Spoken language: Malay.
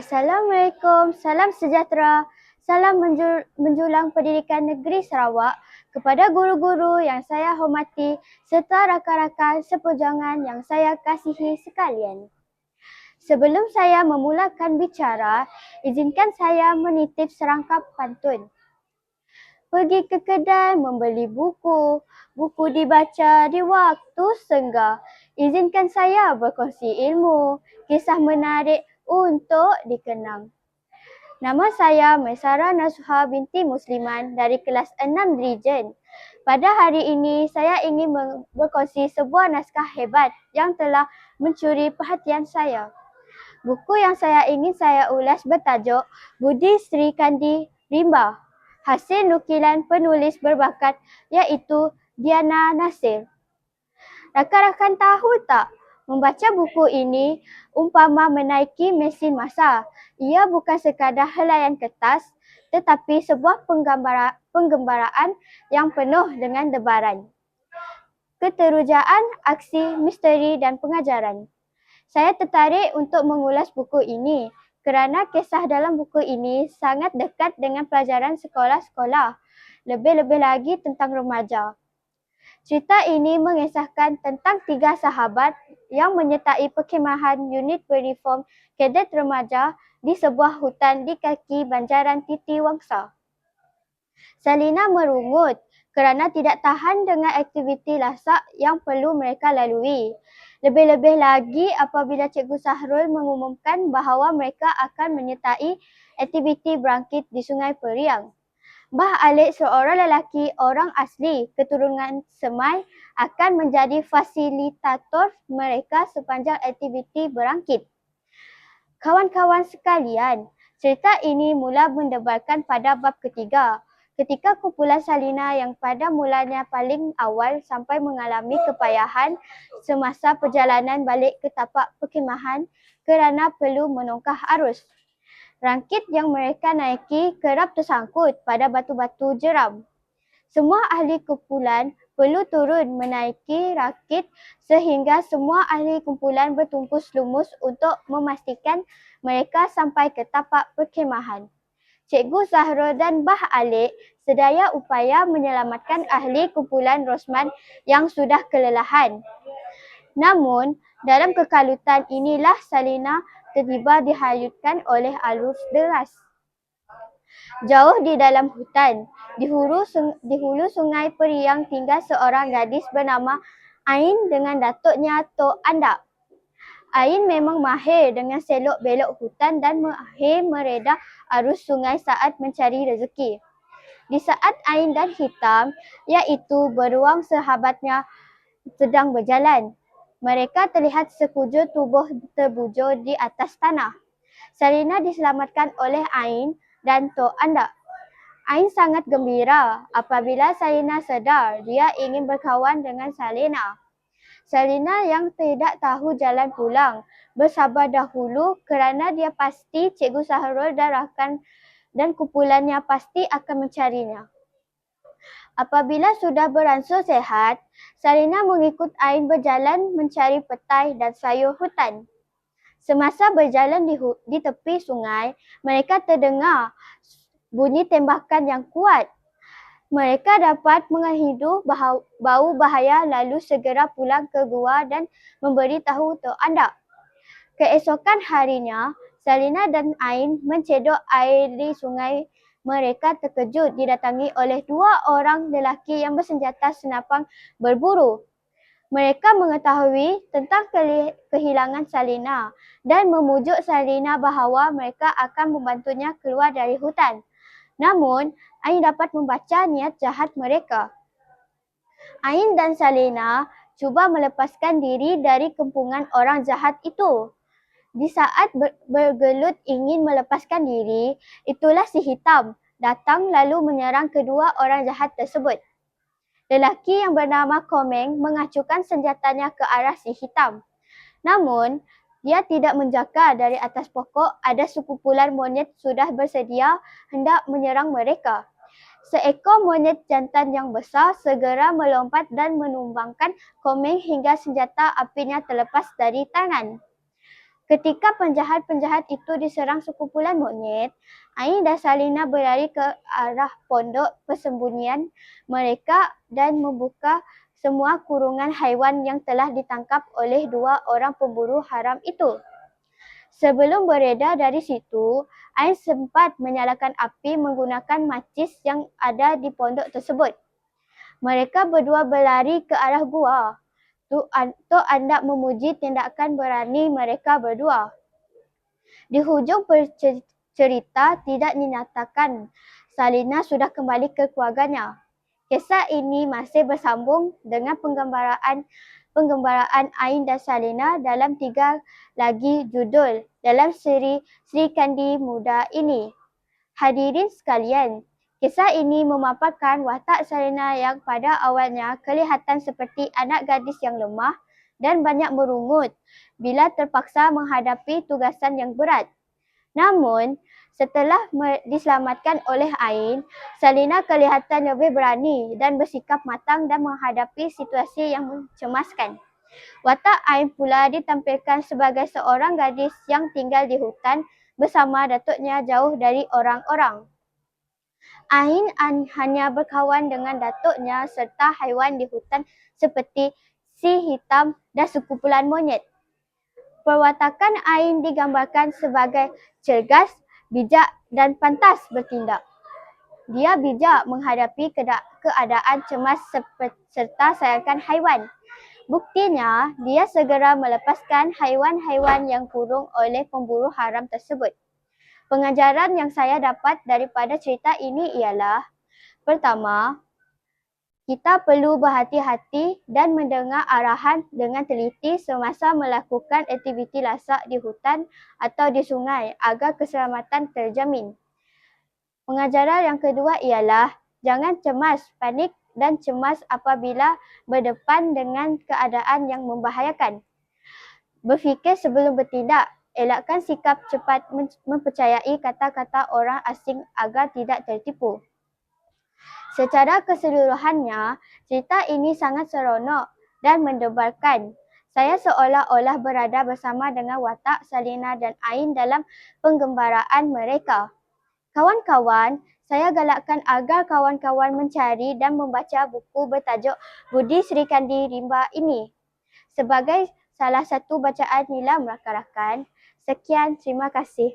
Assalamualaikum, salam sejahtera, salam menjulang pendidikan negeri Sarawak kepada guru-guru yang saya hormati serta rakan-rakan seperjuangan yang saya kasihi sekalian. Sebelum saya memulakan bicara, izinkan saya menitip serangkap pantun. Pergi ke kedai membeli buku, buku dibaca di waktu senggang. Izinkan saya berkongsi ilmu, kisah menarik untuk dikenang. Nama saya Maisara Nasuha binti Musliman dari kelas 6 Dirijen. Pada hari ini, saya ingin berkongsi sebuah naskah hebat yang telah mencuri perhatian saya. Buku yang saya ingin saya ulas bertajuk Budi Sri Kandi Rimba, hasil nukilan penulis berbakat iaitu Diana Nasir. Rakan-rakan tahu tak, membaca buku ini umpama menaiki mesin masa. Ia bukan sekadar helaian kertas tetapi sebuah penggembaraan yang penuh dengan debaran, keterujaan, aksi, misteri dan pengajaran. Saya tertarik untuk mengulas buku ini kerana kisah dalam buku ini sangat dekat dengan pelajaran sekolah-sekolah, lebih-lebih lagi tentang remaja. Cerita ini mengisahkan tentang 3 sahabat yang menyertai perkhemahan unit berreform kadet remaja di sebuah hutan di kaki banjaran Titi Wangsa. Salina merungut kerana tidak tahan dengan aktiviti lasak yang perlu mereka lalui. Lebih-lebih lagi apabila Cikgu Sahrul mengumumkan bahawa mereka akan menyertai aktiviti berangkit di Sungai Periang. Bah Alik, seorang lelaki orang asli keturunan Semai, akan menjadi fasilitator mereka sepanjang aktiviti berangkit. Kawan-kawan sekalian, cerita ini mula mendebarkan pada bab ketiga, ketika kumpulan Salina yang pada mulanya paling awal sampai mengalami kepayahan semasa perjalanan balik ke tapak perkhemahan kerana perlu menongkah arus. Rangkit yang mereka naiki kerap tersangkut pada batu-batu jeram. Semua ahli kumpulan perlu turun menaiki rakit sehingga semua ahli kumpulan bertumpus lumus untuk memastikan mereka sampai ke tapak perkhemahan. Cikgu Zahrul dan Bah Alik sedaya upaya menyelamatkan ahli kumpulan Rosman yang sudah kelelahan. Namun, dalam kekalutan inilah Salina tiba-tiba dihanyutkan oleh arus deras. Jauh di dalam hutan, di hulu Sungai Periang tinggal seorang gadis bernama Ain dengan datuknya Tok Andak. Ain memang mahir dengan selok-belok hutan dan mahir mereda arus sungai saat mencari rezeki. Di saat Ain dan Hitam, iaitu beruang sahabatnya, sedang berjalan, mereka terlihat sekujur tubuh terbujur di atas tanah. Salina diselamatkan oleh Ain dan Tok Andak. Ain sangat gembira apabila Salina sedar dia ingin berkawan dengan Salina. Salina yang tidak tahu jalan pulang bersabar dahulu kerana dia pasti Cikgu Sahrul dan rakan dan kumpulannya pasti akan mencarinya. Apabila sudah beransur sehat, Salina mengikut Ain berjalan mencari petai dan sayur hutan. Semasa berjalan di tepi sungai, mereka terdengar bunyi tembakan yang kuat. Mereka dapat menghidu bau bahaya lalu segera pulang ke gua dan memberitahu Tok Andak. Keesokan harinya, Salina dan Ain mencedok air di sungai. Mereka terkejut didatangi oleh 2 orang lelaki yang bersenjata senapang berburu. Mereka mengetahui tentang kehilangan Salina dan memujuk Salina bahawa mereka akan membantunya keluar dari hutan. Namun, Ain dapat membaca niat jahat mereka. Ain dan Salina cuba melepaskan diri dari kempungan orang jahat itu. Di saat bergelut ingin melepaskan diri, itulah si Hitam datang lalu menyerang kedua orang jahat tersebut. Lelaki yang bernama Komeng mengacukan senjatanya ke arah si Hitam. Namun, dia tidak menjangka dari atas pokok ada sekumpulan monyet sudah bersedia hendak menyerang mereka. Seekor monyet jantan yang besar segera melompat dan menumbangkan Komeng hingga senjata apinya terlepas dari tangan. Ketika penjahat-penjahat itu diserang sekumpulan monyet, Ain dan Salina berlari ke arah pondok persembunyian mereka dan membuka semua kurungan haiwan yang telah ditangkap oleh dua orang pemburu haram itu. Sebelum beredar dari situ, Ain sempat menyalakan api menggunakan macis yang ada di pondok tersebut. Mereka berdua berlari ke arah gua. Tok Andak memuji tindakan berani mereka berdua. Di hujung cerita tidak dinyatakan Salina sudah kembali ke keluarganya. Kisah ini masih bersambung dengan penggambaraan Ain dan Salina dalam 3 lagi judul dalam siri Sri Kandi Muda ini. Hadirin sekalian, kisah ini memaparkan watak Salina yang pada awalnya kelihatan seperti anak gadis yang lemah dan banyak merungut bila terpaksa menghadapi tugasan yang berat. Namun, setelah diselamatkan oleh Ain, Salina kelihatan lebih berani dan bersikap matang dan menghadapi situasi yang mencemaskan. Watak Ain pula ditampilkan sebagai seorang gadis yang tinggal di hutan bersama datuknya jauh dari orang-orang. Ain hanya berkawan dengan datuknya serta haiwan di hutan seperti si hitam dan sekumpulan monyet. Perwatakan Ain digambarkan sebagai cergas, bijak dan pantas bertindak. Dia bijak menghadapi keadaan cemas serta sayangkan haiwan. Buktinya, dia segera melepaskan haiwan-haiwan yang kurung oleh pemburu haram tersebut. Pengajaran yang saya dapat daripada cerita ini ialah, pertama, kita perlu berhati-hati dan mendengar arahan dengan teliti semasa melakukan aktiviti lasak di hutan atau di sungai agar keselamatan terjamin. Pengajaran yang kedua ialah jangan cemas, panik dan cemas apabila berdepan dengan keadaan yang membahayakan. Berfikir sebelum bertindak, elakkan sikap cepat mempercayai kata-kata orang asing agar tidak tertipu. Secara keseluruhannya, cerita ini sangat seronok dan mendebarkan. Saya seolah-olah berada bersama dengan watak Salina dan Ain dalam penggembaraan mereka. Kawan-kawan, saya galakkan agar kawan-kawan mencari dan membaca buku bertajuk Budi Sri Kandi Rimba ini sebagai salah satu bacaan nilai rakan-rakan. Sekian, terima kasih.